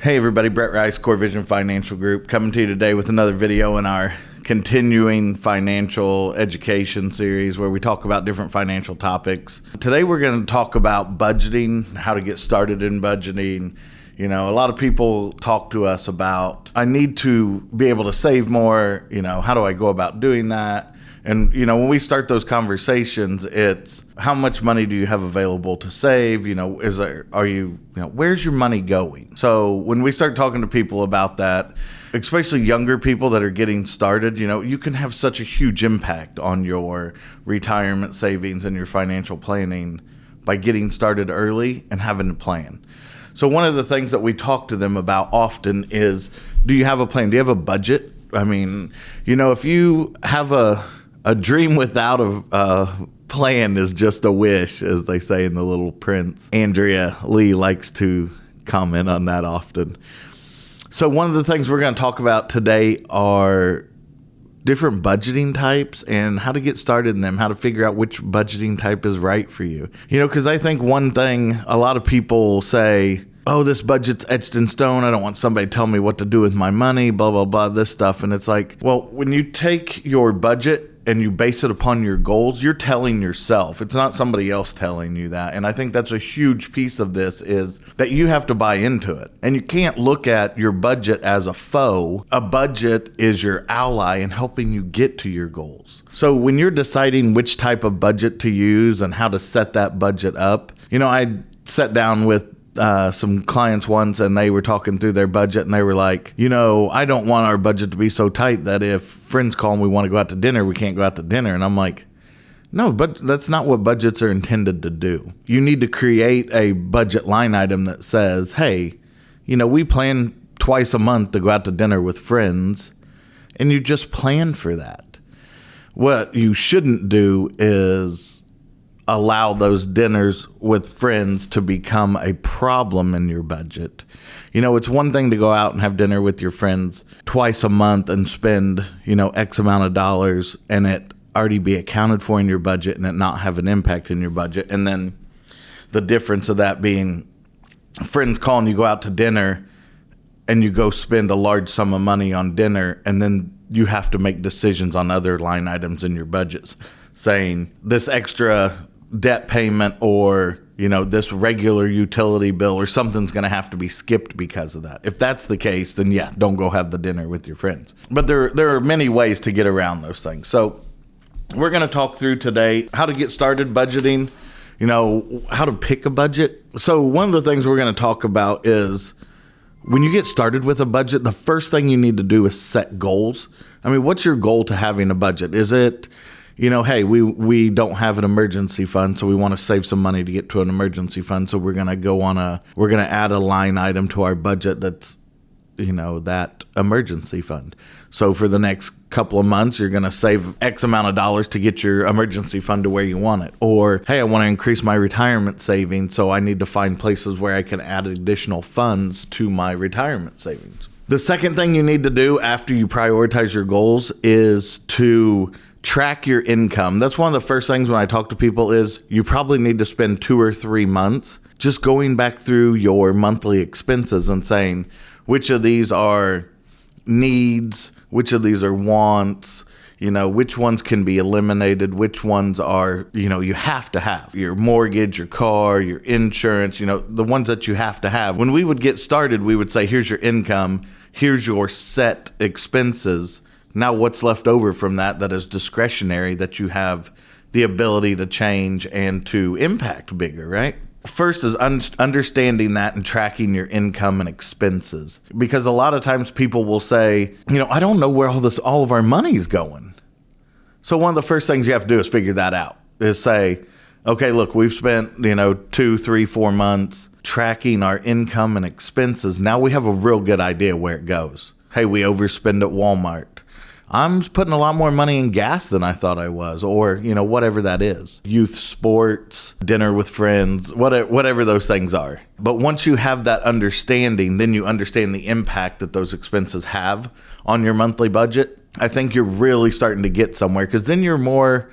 Hey everybody, Brett Rice, Core Vision Financial Group, coming to you today with another video in our continuing financial education series where we talk about different financial topics. Today we're going to talk about budgeting, how to get started in budgeting. You know, a lot of people talk to us about, I need to be able to save more, how do I go about doing that? And, when we start those conversations, it's how much money do you have available to save? Where's your money going? So when we start talking to people about that, especially younger people that are getting started, you can have such a huge impact on your retirement savings and your financial planning by getting started early and having a plan. So one of the things that we talk to them about often is, do you have a plan? Do you have a budget? I mean, if you have a dream without a plan is just a wish, as they say in The Little Prince. Andrea Lee likes to comment on that often. So one of the things we're going to talk about today are different budgeting types and how to get started in them, how to figure out which budgeting type is right for you. Because I think one thing a lot of people say, oh, this budget's etched in stone. I don't want somebody to tell me what to do with my money, blah, blah, blah, this stuff. And it's like, well, when you take your budget and you base it upon your goals, you're telling yourself. It's not somebody else telling you that. And I think that's a huge piece of this, is that you have to buy into it. And you can't look at your budget as a foe. A budget is your ally in helping you get to your goals. So when you're deciding which type of budget to use and how to set that budget up, I sat down with some clients once, and they were talking through their budget, and they were like, I don't want our budget to be so tight that if friends call and we want to go out to dinner, we can't go out to dinner. And I'm like, no, but that's not what budgets are intended to do. You need to create a budget line item that says, hey, we plan twice a month to go out to dinner with friends, and you just plan for that. What you shouldn't do is allow those dinners with friends to become a problem in your budget. It's one thing to go out and have dinner with your friends twice a month and spend, X amount of dollars, and it already be accounted for in your budget and it not have an impact in your budget. And then the difference of that being friends call and you go out to dinner and you go spend a large sum of money on dinner, and then you have to make decisions on other line items in your budgets, saying this extra debt payment or, this regular utility bill or something's going to have to be skipped because of that. If that's the case, then yeah, don't go have the dinner with your friends. But there are many ways to get around those things. So we're going to talk through today how to get started budgeting, how to pick a budget. So one of the things we're going to talk about is when you get started with a budget, the first thing you need to do is set goals. I mean, what's your goal to having a budget? Is it, hey, we don't have an emergency fund, so we want to save some money to get to an emergency fund. So we're going to add a line item to our budget that's, that emergency fund. So for the next couple of months, you're going to save X amount of dollars to get your emergency fund to where you want it. Or, hey, I want to increase my retirement savings, so I need to find places where I can add additional funds to my retirement savings. The second thing you need to do after you prioritize your goals is to track your income. That's one of the first things when I talk to people is you probably need to spend 2 or 3 months just going back through your monthly expenses and saying which of these are needs, which of these are wants, which ones can be eliminated, which ones are, you have to have. Your mortgage, your car, your insurance, the ones that you have to have. When we would get started, we would say, here's your income, here's your set expenses. Now what's left over from that is discretionary, that you have the ability to change and to impact bigger, right? First is understanding that and tracking your income and expenses. Because a lot of times people will say, I don't know where all of our money is going. So one of the first things you have to do is figure that out, is say, okay, look, we've spent, 2, 3, 4 months tracking our income and expenses. Now we have a real good idea where it goes. Hey, we overspend at Walmart. I'm putting a lot more money in gas than I thought I was, or, whatever that is. Youth sports, dinner with friends, whatever those things are. But once you have that understanding, then you understand the impact that those expenses have on your monthly budget. I think you're really starting to get somewhere, because then you're more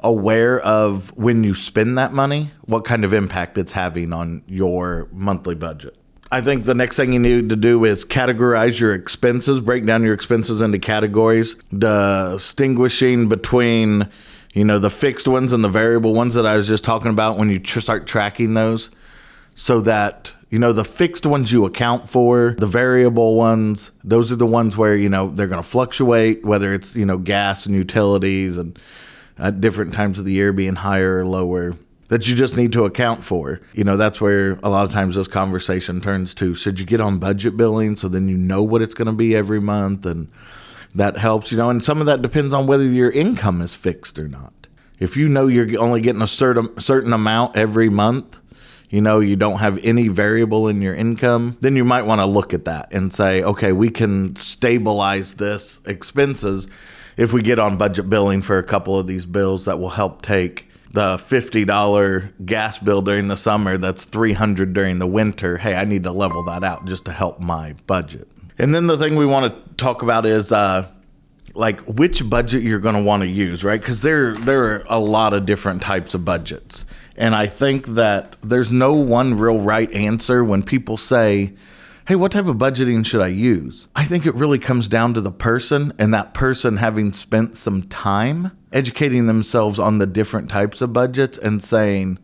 aware of when you spend that money, what kind of impact it's having on your monthly budget. I think the next thing you need to do is categorize your expenses, break down your expenses into categories, distinguishing between, the fixed ones and the variable ones that I was just talking about when you start tracking those, so that, the fixed ones you account for, the variable ones, those are the ones where, they're going to fluctuate, whether it's, gas and utilities and at different times of the year being higher or lower, that you just need to account for. That's where a lot of times this conversation turns to, should you get on budget billing so then you know what it's going to be every month, and that helps, and some of that depends on whether your income is fixed or not. If you're only getting a certain amount every month, you don't have any variable in your income, then you might want to look at that and say, okay, we can stabilize this expenses if we get on budget billing for a couple of these bills that will help take the $50 gas bill during the summer that's $300 during the winter. Hey, I need to level that out just to help my budget. And then the thing we want to talk about is which budget you're going to want to use, right? Because there are a lot of different types of budgets. And I think that there's no one real right answer when people say, hey, what type of budgeting should I use? I think it really comes down to the person, and that person having spent some time educating themselves on the different types of budgets and saying,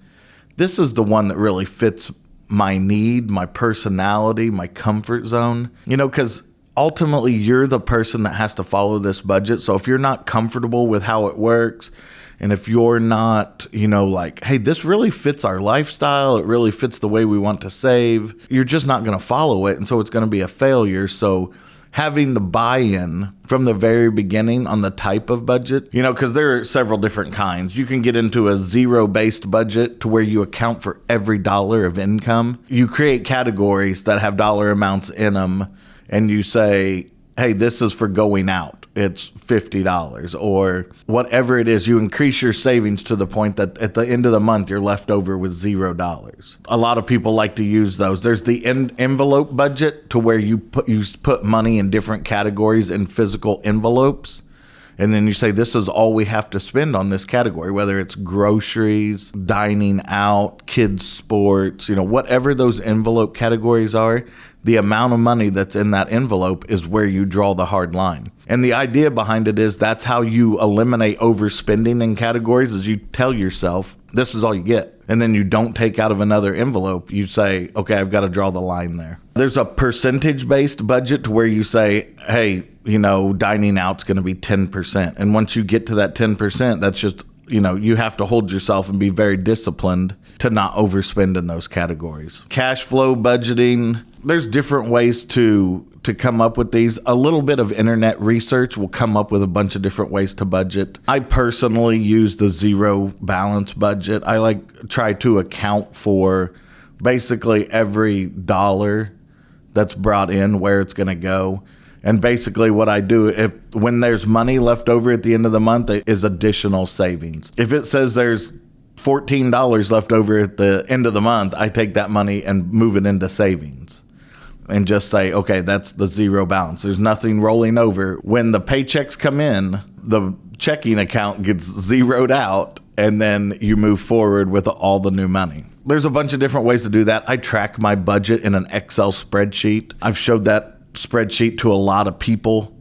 this is the one that really fits my need, my personality, my comfort zone. Because ultimately you're the person that has to follow this budget. So if you're not comfortable with how it works, and if you're not, hey, this really fits our lifestyle, it really fits the way we want to save, you're just not going to follow it. And so it's going to be a failure. So having the buy-in from the very beginning on the type of budget, because there are several different kinds. You can get into a zero-based budget to where you account for every dollar of income. You create categories that have dollar amounts in them, and you say, hey, this is for going out. It's $50, or whatever it is. You increase your savings to the point that at the end of the month, you're left over with $0. A lot of people like to use those. There's the envelope budget, to where you put money in different categories in physical envelopes. And then you say, this is all we have to spend on this category, whether it's groceries, dining out, kids' sports, whatever those envelope categories are, the amount of money that's in that envelope is where you draw the hard line. And the idea behind it is that's how you eliminate overspending in categories, is you tell yourself, this is all you get. And then you don't take out of another envelope. You say, okay, I've got to draw the line there. There's a percentage-based budget to where you say, hey, dining out's going to be 10%. And once you get to that 10%, that's just, you have to hold yourself and be very disciplined to not overspend in those categories. Cash flow budgeting, there's different ways to come up with these. A little bit of internet research will come up with a bunch of different ways to budget. I personally use the zero balance budget. I try to account for basically every dollar that's brought in, where it's going to go. And basically what I do, when there's money left over at the end of the month, is additional savings. If it says there's $14 left over at the end of the month, I take that money and move it into savings and just say, okay, that's the zero balance. There's nothing rolling over. When the paychecks come in, the checking account gets zeroed out, and then you move forward with all the new money. There's a bunch of different ways to do that. I track my budget in an Excel spreadsheet. I've showed that spreadsheet to a lot of people.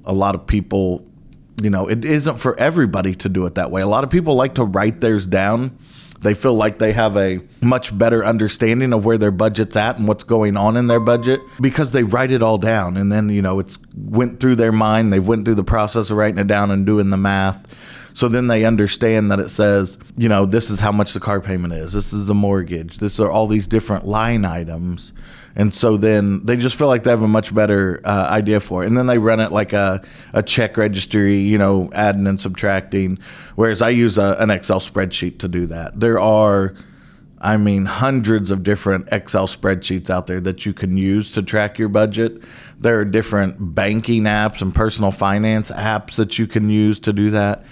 It isn't for everybody to do it that way. A lot of people like to write theirs down. They feel like they have a much better understanding of where their budget's at and what's going on in their budget because they write it all down. And then, it's went through their mind. They went through the process of writing it down and doing the math. So then they understand that it says, this is how much the car payment is. This is the mortgage. This are all these different line items. And so then they just feel like they have a much better idea for it. And then they run it like a check registry, adding and subtracting, whereas I use an Excel spreadsheet to do that. There are, hundreds of different Excel spreadsheets out there that you can use to track your budget. There are different banking apps and personal finance apps that you can use to do that.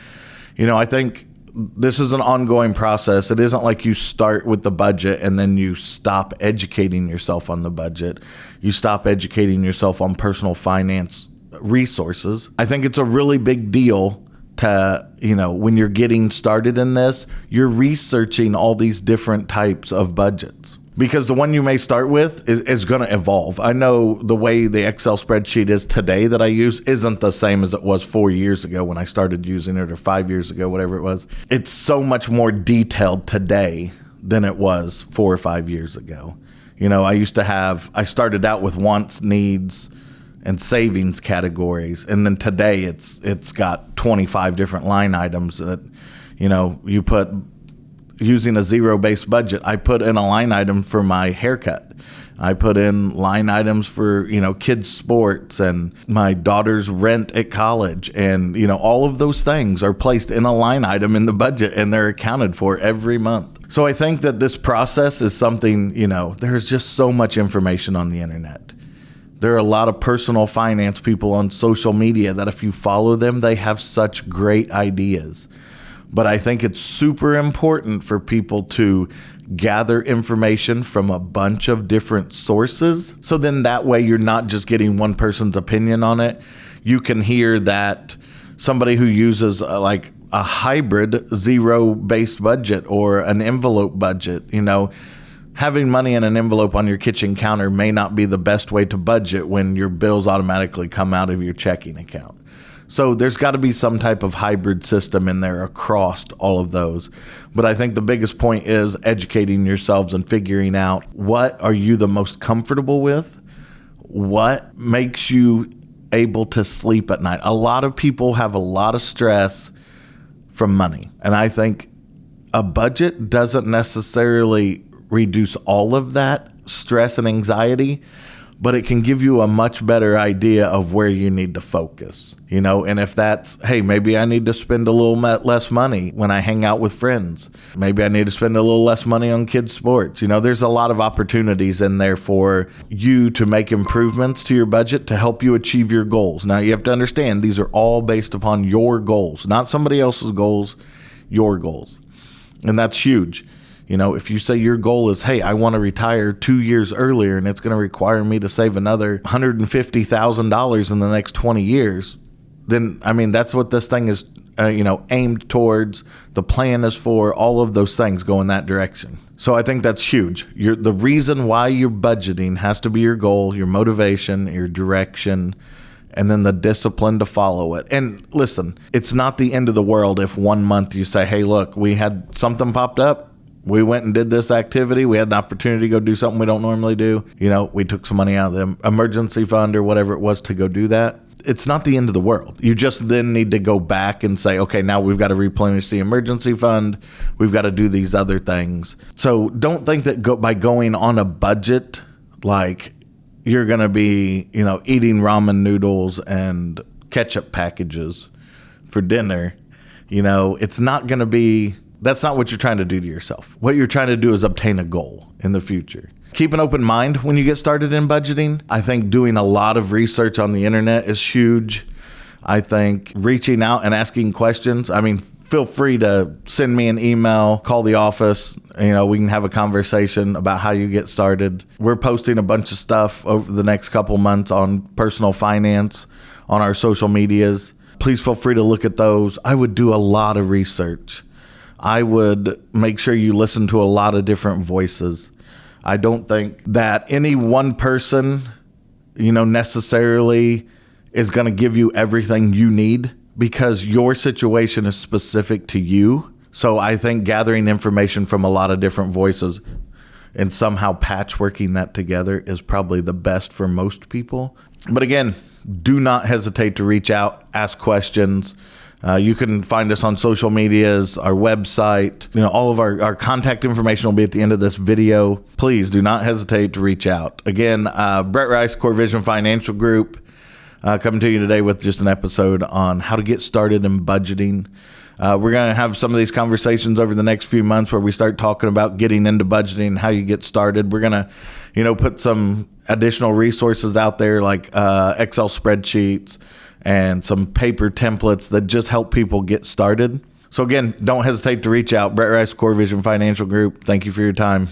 I think this is an ongoing process. It isn't like you start with the budget and then you stop educating yourself on the budget. You stop educating yourself on personal finance resources. I think it's a really big deal to, when you're getting started in this, you're researching all these different types of budgets. because the one you may start with is going to evolve. I know the way the Excel spreadsheet is today that I use isn't the same as it was 4 years ago when I started using it, or 5 years ago, whatever it was. It's so much more detailed today than it was 4 or 5 years ago. You know, I started out with wants, needs, and savings categories. And then today it's got 25 different line items that, you know, you put using a zero-based budget. I put in a line item for my haircut. I put in line items for, you know, kids' sports and my daughter's rent at college. And, you know, all of those things are placed in a line item in the budget, and they're accounted for every month. So I think that this process is something, you know, there's just so much information on the internet. There are a lot of personal finance people on social media that if you follow them, they have such great ideas. But I think it's super important for people to gather information from a bunch of different sources. So then that way you're not just getting one person's opinion on it. You can hear that somebody who uses like a hybrid zero-based budget or an envelope budget, you know, having money in an envelope on your kitchen counter may not be the best way to budget when your bills automatically come out of your checking account. So there's got to be some type of hybrid system in there across all of those. But I think the biggest point is educating yourselves and figuring out what are you the most comfortable with? What makes you able to sleep at night? A lot of people have a lot of stress from money. And I think a budget doesn't necessarily reduce all of that stress and anxiety, but it can give you a much better idea of where you need to focus, you know. And if that's, hey, maybe I need to spend a little less money when I hang out with friends. Maybe I need to spend a little less money on kids' sports. You know, there's a lot of opportunities in there for you to make improvements to your budget to help you achieve your goals. Now, you have to understand these are all based upon your goals, not somebody else's goals, your goals. And that's huge. You know, if you say your goal is, hey, I want to retire 2 years earlier and it's going to require me to save another $150,000 in the next 20 years, then, I mean, that's what this thing is, aimed towards. The plan is for all of those things go in that direction. So I think that's huge. The reason why you're budgeting has to be your goal, your motivation, your direction, and then the discipline to follow it. And listen, it's not the end of the world if 1 month you say, hey, look, we had something popped up. We went and did this activity. We had an opportunity to go do something we don't normally do. You know, we took some money out of the emergency fund or whatever it was to go do that. It's not the end of the world. You just then need to go back and say, okay, now we've got to replenish the emergency fund. We've got to do these other things. So don't think that by going on a budget, like you're going to be, you know, eating ramen noodles and ketchup packages for dinner. You know, it's not going to be... That's not what you're trying to do to yourself. What you're trying to do is obtain a goal in the future. Keep an open mind when you get started in budgeting. I think doing a lot of research on the internet is huge. I think reaching out and asking questions. I mean, feel free to send me an email, call the office. You know, we can have a conversation about how you get started. We're posting a bunch of stuff over the next couple months on personal finance on our social medias. Please feel free to look at those. I would do a lot of research. I would make sure you listen to a lot of different voices. I don't think that any one person, you know, necessarily is going to give you everything you need because your situation is specific to you. So I think gathering information from a lot of different voices and somehow patchworking that together is probably the best for most people. But again, do not hesitate to reach out, ask questions. You can find us on social medias, our website. You know, all of our contact information will be at the end of this video. Please do not hesitate to reach out. Again, Brett Rice, Core Vision Financial Group, coming to you today with just an episode on how to get started in budgeting. We're going to have some of these conversations over the next few months where we start talking about getting into budgeting and how you get started. We're going to, you know, put some additional resources out there like Excel spreadsheets and some paper templates that just help people get started. So again, don't hesitate to reach out. Brett Rice, Core Vision Financial Group. Thank you for your time.